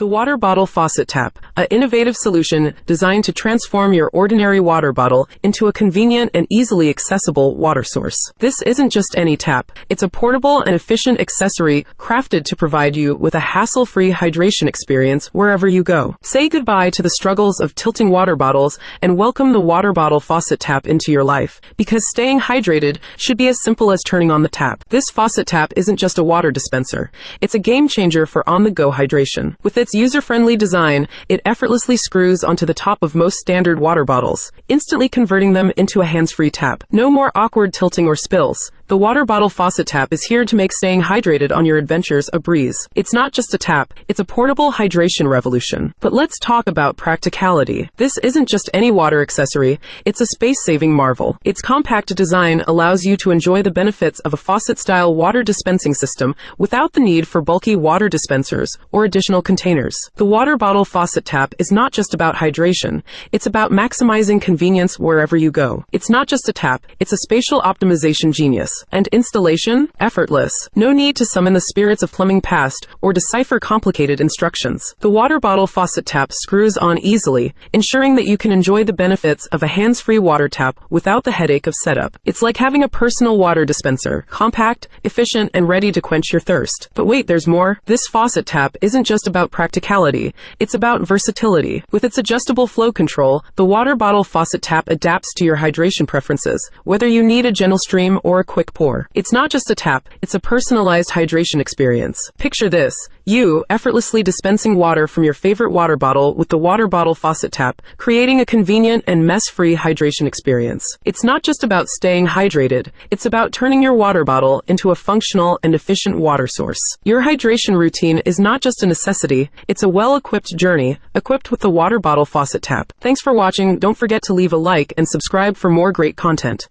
The water bottle faucet tap, an innovative solution designed to transform your ordinary water bottle into a convenient and easily accessible water source. This isn't just any tap. It's a portable and efficient accessory crafted to provide you with a hassle-free hydration experience wherever you go. Say goodbye to the struggles of tilting water bottles and welcome the water bottle faucet tap into your life, because staying hydrated should be as simple as turning on the tap. This faucet tap isn't just a water dispenser. It's a game changer for on-the-go hydration. With its user-friendly design, it effortlessly screws onto the top of most standard water bottles, instantly converting them into a hands-free tap. No more awkward tilting or spills. The water bottle faucet tap is here to make staying hydrated on your adventures a breeze. It's not just a tap, it's a portable hydration revolution. But let's talk about practicality. This isn't just any water accessory, it's a space-saving marvel. Its compact design allows you to enjoy the benefits of a faucet-style water dispensing system without the need for bulky water dispensers or additional containers. The water bottle faucet tap is not just about hydration, it's about maximizing convenience wherever you go. It's not just a tap, it's a spatial optimization genius. And installation? Effortless. No need to summon the spirits of plumbing past or decipher complicated instructions. The water bottle faucet tap screws on easily, ensuring that you can enjoy the benefits of a hands-free water tap without the headache of setup. It's like having a personal water dispenser, compact, efficient, and ready to quench your thirst. But wait, there's more. This faucet tap isn't just about practicality, it's about versatility. With its adjustable flow control, the water bottle faucet tap adapts to your hydration preferences, whether you need a gentle stream or a quick pour. It's not just a tap, it's a personalized hydration experience. Picture this, you effortlessly dispensing water from your favorite water bottle with the water bottle faucet tap, creating a convenient and mess-free hydration experience. It's not just about staying hydrated, it's about turning your water bottle into a functional and efficient water source. Your hydration routine is not just a necessity, it's a well-equipped journey, equipped with the water bottle faucet tap. Thanks for watching. Don't forget to leave a like and subscribe for more great content.